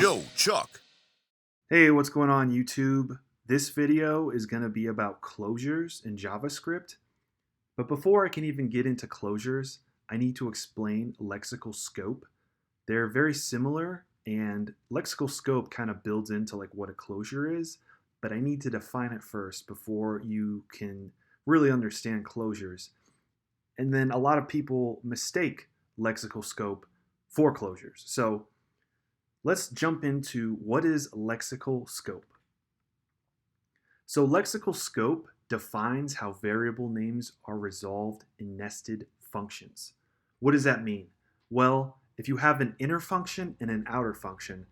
Yo, Chuck. Hey, what's going on YouTube? This video is going to be about closures in JavaScript. But before I can even get into closures, I need to explain lexical scope. They're very similar, and lexical scope kind of builds into like what a closure is, but I need to define it first before you can really understand closures. And then a lot of people mistake lexical scope for closures. So let's jump into what is lexical scope. So lexical scope defines how variable names are resolved in nested functions. What does that mean? Well, if you have an inner function and an outer function,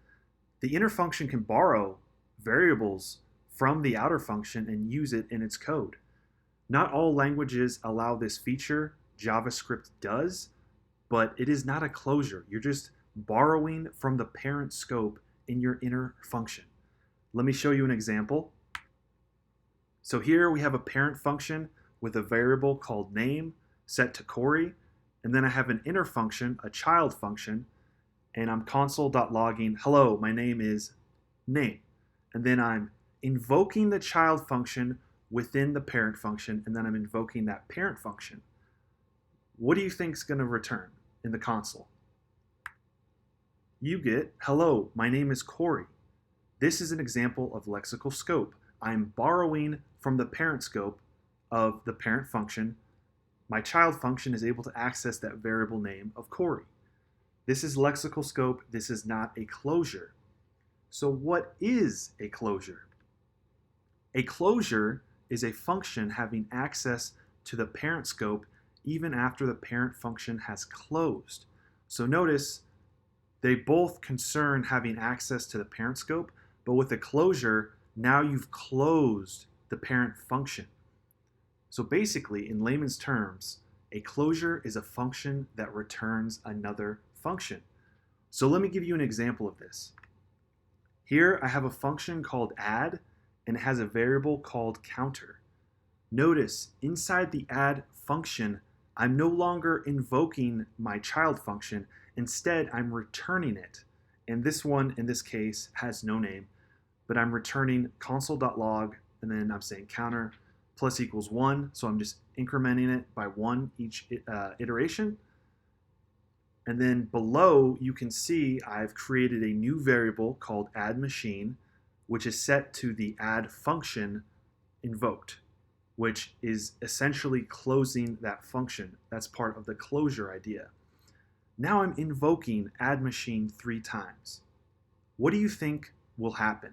the inner function can borrow variables from the outer function and use it in its code. Not all languages allow this feature. JavaScript does, but it is not a closure. You're just borrowing from the parent scope in your inner function. Let me show you an example. So here we have a parent function with a variable called name set to Corey, and then I have an inner function, a child function, and I'm console.logging, hello, my name is name. And then I'm invoking the child function within the parent function, and then I'm invoking that parent function. What do you think is going to return in the console? You get, hello, my name is Corey. This is an example of lexical scope. I'm borrowing from the parent scope of the parent function. My child function is able to access that variable name of Corey. This is lexical scope. This is not a closure. So what is a closure? A closure is a function having access to the parent scope even after the parent function has closed. So notice they both concern having access to the parent scope, but with a closure, now you've closed the parent function. So basically, in layman's terms, a closure is a function that returns another function. So let me give you an example of this. Here I have a function called add, and it has a variable called counter. Notice inside the add function, I'm no longer invoking my child function. Instead, I'm returning it. And this one, in this case, has no name, but I'm returning console.log, and then I'm saying counter plus equals 1. So I'm just incrementing it by 1 each iteration. And then below, you can see I've created a new variable called add machine, which is set to the add function invoked, which is essentially closing that function. That's part of the closure idea. Now I'm invoking add machine 3 times. What do you think will happen?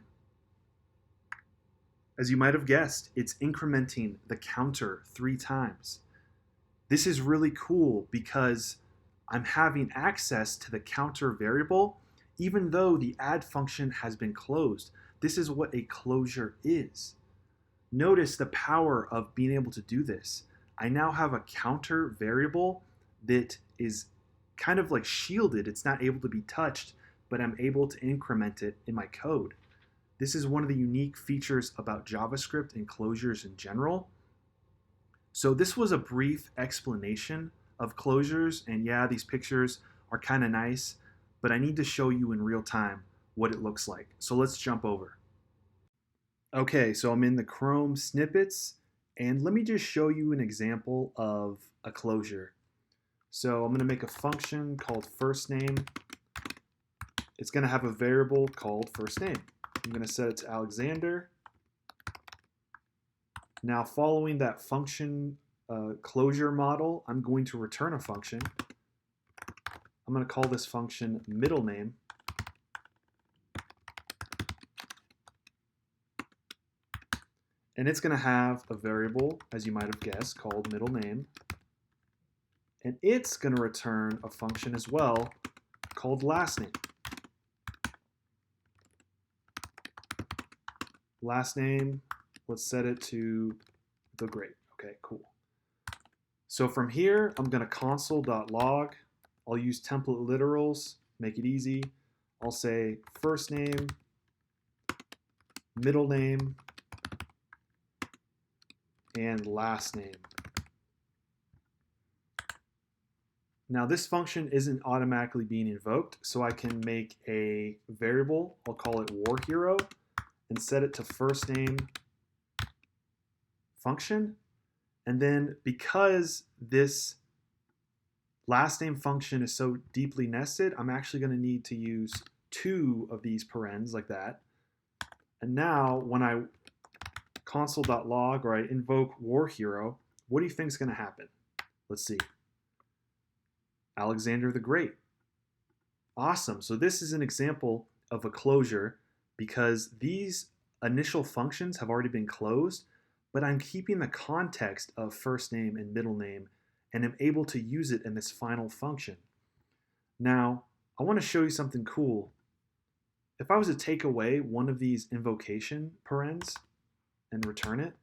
As you might have guessed, it's incrementing the counter 3 times. This is really cool because I'm having access to the counter variable even though the add function has been closed. This is what a closure is. Notice the power of being able to do this. I now have a counter variable that is kind of like shielded. It's not able to be touched, but I'm able to increment it in my code. This is one of the unique features about JavaScript and closures in general. So this was a brief explanation of closures, and yeah, these pictures are kind of nice, but I need to show you in real time what it looks like. So let's jump over. Okay, so I'm in the Chrome snippets, and let me just show you an example of a closure. So I'm going to make a function called first name. It's going to have a variable called first name. I'm going to set it to Alexander. Now, following that function closure model, I'm going to return a function. I'm going to call this function middle name. And it's going to have a variable, as you might have guessed, called middle name. And it's going to return a function as well called last name. Last name, let's set it to the grade. Okay, cool. So from here, I'm going to console.log. I'll use template literals, make it easy. I'll say first name, middle name, and last name. Now this function isn't automatically being invoked, so I can make a variable, I'll call it war hero, and set it to first name function. And then because this last name function is so deeply nested, I'm actually going to need to use 2 of these parens like that. And now when I console.log or I invoke war hero, what do you think is going to happen? Let's see. Alexander the Great. Awesome. So this is an example of a closure because these initial functions have already been closed, but I'm keeping the context of first name and middle name and am able to use it in this final function. Now, I want to show you something cool. If I was to take away one of these invocation parens and return it,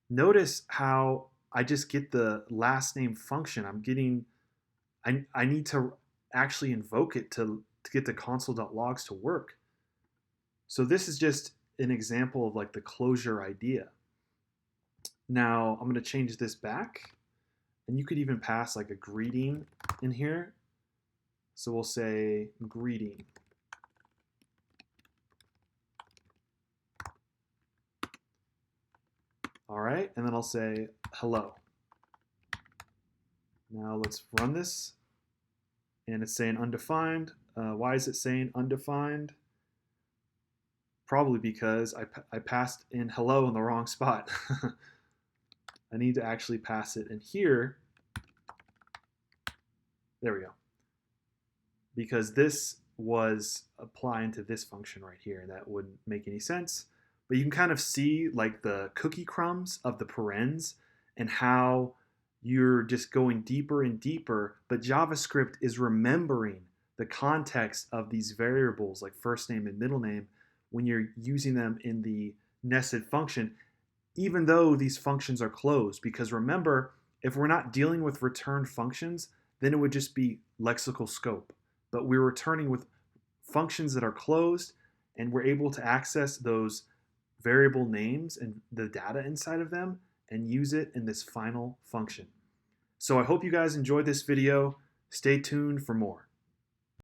notice how I just get the last name function. I need to actually invoke it to get the console.logs to work. So this is just an example of like the closure idea. Now I'm going to change this back, and you could even pass like a greeting in here. So we'll say greeting. All right, and then I'll say hello. Now let's run this, and it's saying undefined. Why is it saying undefined? Probably because I passed in hello in the wrong spot. I need to actually pass it in here. There we go. Because this was applying to this function right here, and that wouldn't make any sense. But you can kind of see like the cookie crumbs of the parens and how you're just going deeper and deeper, but JavaScript is remembering the context of these variables like first name and middle name when you're using them in the nested function, even though these functions are closed. Because remember, if we're not dealing with returned functions, then it would just be lexical scope. But we're returning with functions that are closed, and we're able to access those variable names and the data inside of them and use it in this final function. So I hope you guys enjoyed this video. Stay tuned for more.